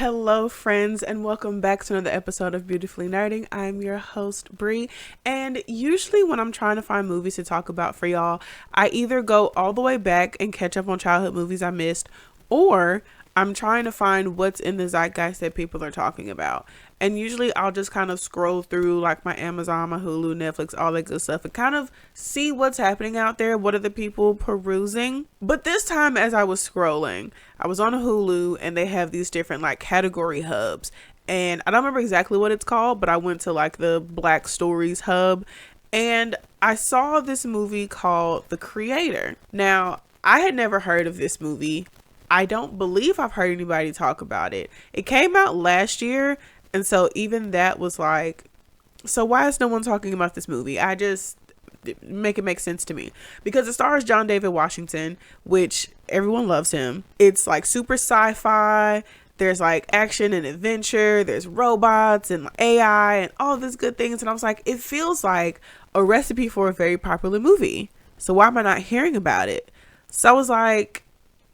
Hello friends, and welcome back to another episode of Beautifully Nerding. I'm your host Bri, and usually when I'm trying to find movies to talk about for y'all, I either go all the way back and catch up on childhood movies I missed, or I'm trying to find what's in the zeitgeist that people are talking about. And usually I'll just kind of scroll through like my Amazon, my Hulu, Netflix, all that good stuff and kind of see what's happening out there. What are the people perusing? But this time as I was scrolling, I was on Hulu and they have these different like category hubs. And I don't remember exactly what it's called, but I went to like the Black Stories hub and I saw this movie called The Creator. Now, I had never heard of this movie. I don't believe I've heard anybody talk about it. It came out last year. And so even that was like, so why is no one talking about this movie? I just make it make sense to me because it stars John David Washington, which everyone loves him. It's like super sci-fi. There's like action and adventure. There's robots and AI and all these good things. And I was like, it feels like a recipe for a very popular movie. So why am I not hearing about it? So I was like,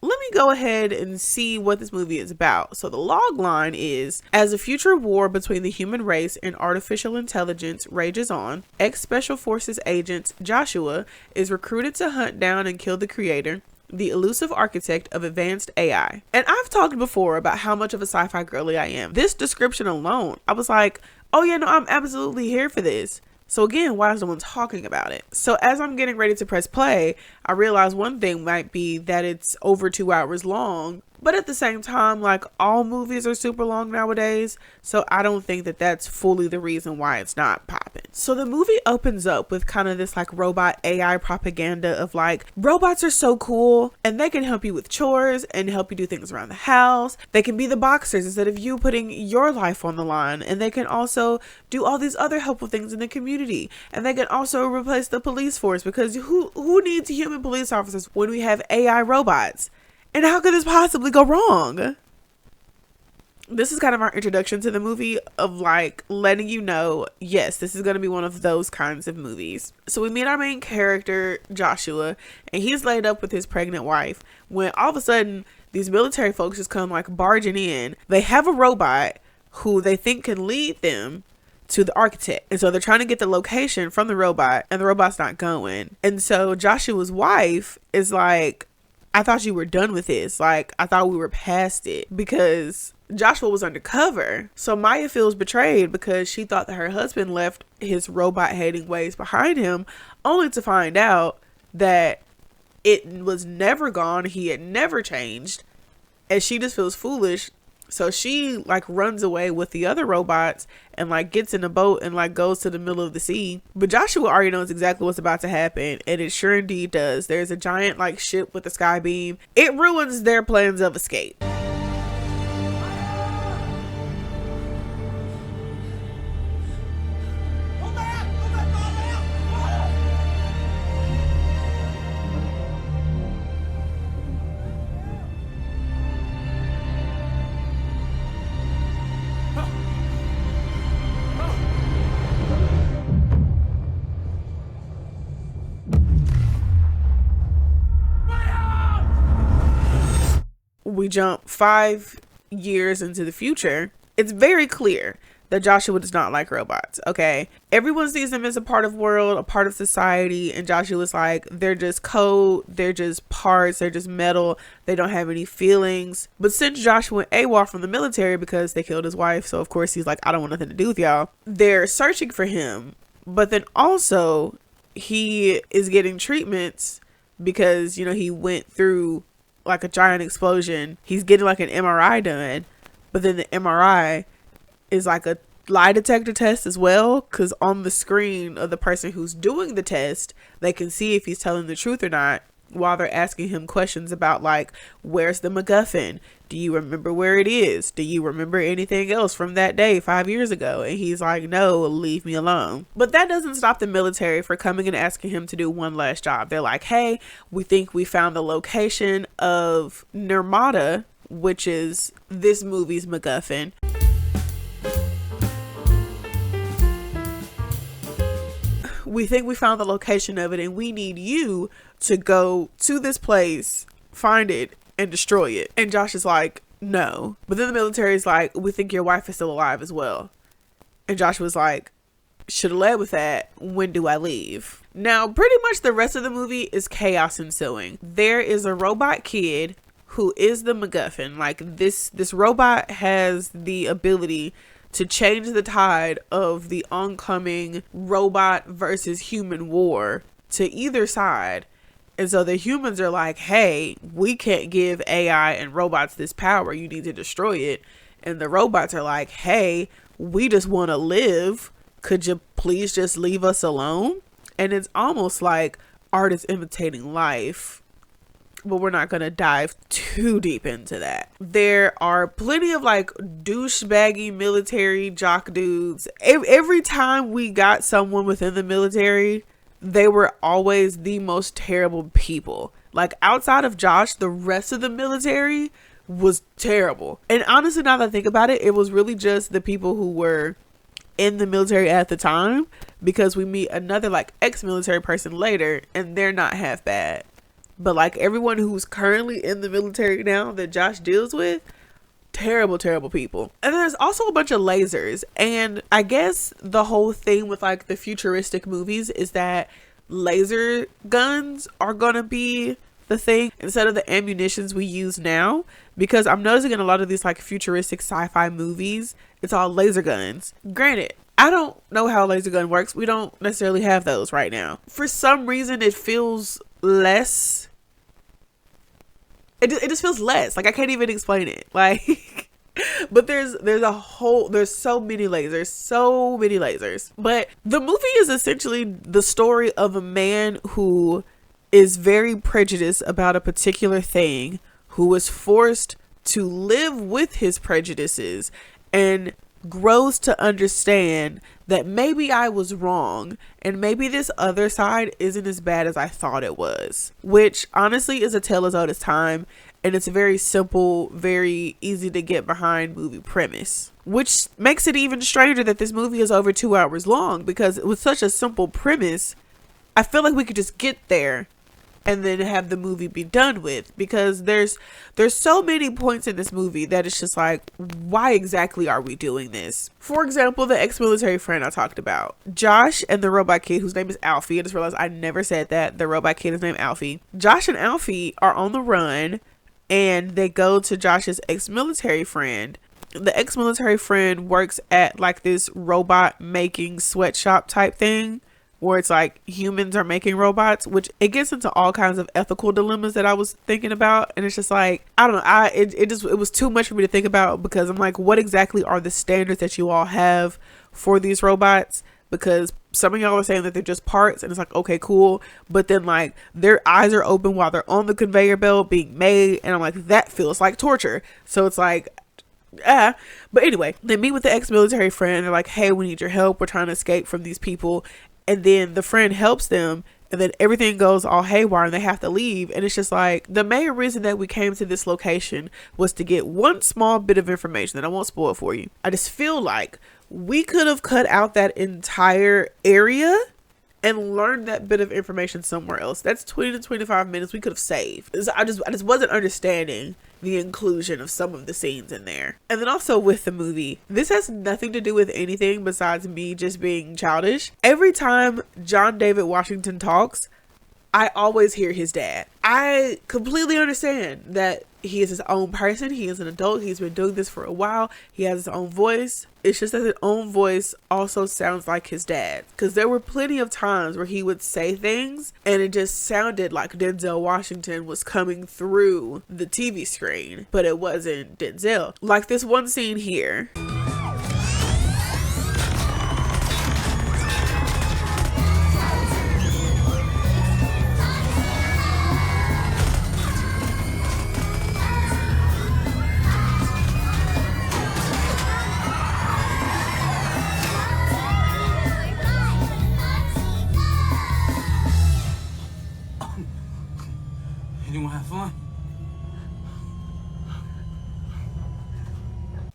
let me go ahead and see what this movie is about. So the log line is, as a future war between the human race and artificial intelligence rages on, ex-Special Forces agent Joshua is recruited to hunt down and kill the creator, the elusive architect of advanced AI. And I've talked before about how much of a sci-fi girly I am. This description alone, I was like, oh yeah, no, I'm absolutely here for this. So again, why is no one talking about it? So as I'm getting ready to press play, I realized one thing might be that it's over 2 hours long. But at the same time, like all movies are super long nowadays. So I don't think that that's fully the reason why it's not popping. So the movie opens up with kind of this like robot AI propaganda of like, robots are so cool and they can help you with chores and help you do things around the house. They can be the boxers instead of you putting your life on the line. And they can also do all these other helpful things in the community. And they can also replace the police force because who needs human police officers when we have AI robots? And how could this possibly go wrong? This is kind of our introduction to the movie of like letting you know, yes, this is going to be one of those kinds of movies. So we meet our main character, Joshua, and he's laid up with his pregnant wife when all of a sudden these military folks just come like barging in. They have a robot who they think can lead them to the architect. And so they're trying to get the location from the robot and the robot's not going. And so Joshua's wife is like, I thought you were done with this. Like, I thought we were past it because Joshua was undercover. So Maya feels betrayed because she thought that her husband left his robot hating ways behind him, only to find out that it was never gone. He had never changed. And she just feels foolish. So she like runs away with the other robots and like gets in a boat and like goes to the middle of the sea. But Joshua already knows exactly what's about to happen. And it sure indeed does. There's a giant like ship with a sky beam. It ruins their plans of escape. We jump 5 years into the future. It's very clear that Joshua does not like robots. Okay, everyone sees them as a part of world, a part of society, and Joshua's like, they're just code, they're just parts, they're just metal, they don't have any feelings. But since Joshua went AWOL from the military because they killed his wife, so of course he's like, I don't want nothing to do with y'all. They're searching for him, but then also he is getting treatments because, you know, he went through like a giant explosion. He's getting like an MRI done, but then the MRI is like a lie detector test as well, because on the screen of the person who's doing the test, they can see if he's telling the truth or not while they're asking him questions about like, where's the MacGuffin? Do you remember where it is? Do you remember anything else from that day 5 years ago? And he's like, no, leave me alone. But that doesn't stop the military for coming and asking him to do one last job. They're like, hey, we think we found the location of Nirmata, which is this movie's MacGuffin. We think we found the location of it and we need you to go to this place, find it, and destroy it. And Josh is like, no. But then the military is like, we think your wife is still alive as well. And Josh was like, should have led with that. When do I leave? Now, pretty much the rest of the movie is chaos ensuing. There is a robot kid who is the MacGuffin. Like, this robot has the ability to change the tide of the oncoming robot versus human war to either side. And so the humans are like, hey, we can't give AI and robots this power. You need to destroy it. And the robots are like, hey, we just want to live. Could you please just leave us alone? And it's almost like art is imitating life. But we're not going to dive too deep into that. There are plenty of like douchebaggy military jock dudes. Every time we got someone within the military, they were always the most terrible people. Like, outside of Josh, the rest of the military was terrible. And honestly, now that I think about it, it was really just the people who were in the military at the time, because we meet another like ex-military person later and they're not half bad. But like everyone who's currently in the military now that Josh deals with, terrible, terrible people. And there's also a bunch of lasers. And I guess the whole thing with like the futuristic movies is that laser guns are gonna be the thing instead of the ammunitions we use now. Because I'm noticing in a lot of these like futuristic sci-fi movies, it's all laser guns. Granted, I don't know how a laser gun works. We don't necessarily have those right now. For some reason, it feels less. It just feels less. Like, I can't even explain it. Like, but there's so many lasers. But the movie is essentially the story of a man who is very prejudiced about a particular thing, who was forced to live with his prejudices and grows to understand that maybe I was wrong and maybe this other side isn't as bad as I thought it was, which honestly is a tale as old as time. And it's a very simple, very easy to get behind movie premise, which makes it even stranger that this movie is over 2 hours long, because with such a simple premise, I feel like we could just get there and then have the movie be done with, because there's so many points in this movie that it's just like, why exactly are we doing this? For example, the ex-military friend I talked about, Josh and the robot kid whose name is Alfie. I just realized I never said that. The robot kid is named Alfie. Josh and Alfie are on the run and they go to Josh's ex-military friend. The ex-military friend works at like this robot making sweatshop type thing, where it's like humans are making robots, which it gets into all kinds of ethical dilemmas that I was thinking about. And it's just like, I don't know, it was too much for me to think about, because I'm like, what exactly are the standards that you all have for these robots? Because some of y'all are saying that they're just parts, and it's like, okay, cool. But then like their eyes are open while they're on the conveyor belt being made. And I'm like, that feels like torture. So it's like, but anyway, they meet with the ex-military friend and they're like, hey, we need your help. We're trying to escape from these people. And then the friend helps them, and then everything goes all haywire and they have to leave. And it's just like, the main reason that we came to this location was to get one small bit of information that I won't spoil for you. I just feel like we could have cut out that entire area and learned that bit of information somewhere else. That's 20 to 25 minutes we could have saved. I just wasn't understanding the inclusion of some of the scenes in there. And then also with the movie, this has nothing to do with anything besides me just being childish. Every time John David Washington talks, I always hear his dad. I completely understand that he is his own person. He is an adult. He's been doing this for a while. He has his own voice. It's just that his own voice also sounds like his dad. Because there were plenty of times where he would say things and it just sounded like Denzel Washington was coming through the TV screen, but it wasn't Denzel. Like this one scene here.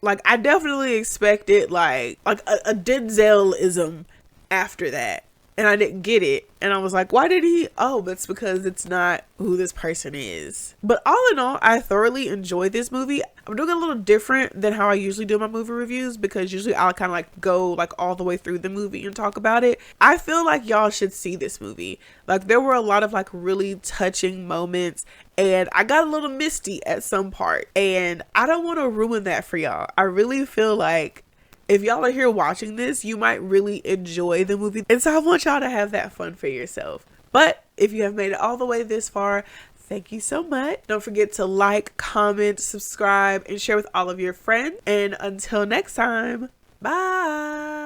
Like, I definitely expected like a Denzel-ism after that. and I didn't get it. And I was like, why did he? Oh, that's because it's not who this person is. But all in all, I thoroughly enjoyed this movie. I'm doing a little different than how I usually do my movie reviews, because usually I'll kind of like go like all the way through the movie and talk about it. I feel like y'all should see this movie. Like, there were a lot of like really touching moments, and I got a little misty at some part, and I don't want to ruin that for y'all. I really feel like if y'all are here watching this, you might really enjoy the movie. And so I want y'all to have that fun for yourself. But if you have made it all the way this far, thank you so much. Don't forget to like, comment, subscribe, and share with all of your friends. And until next time, bye.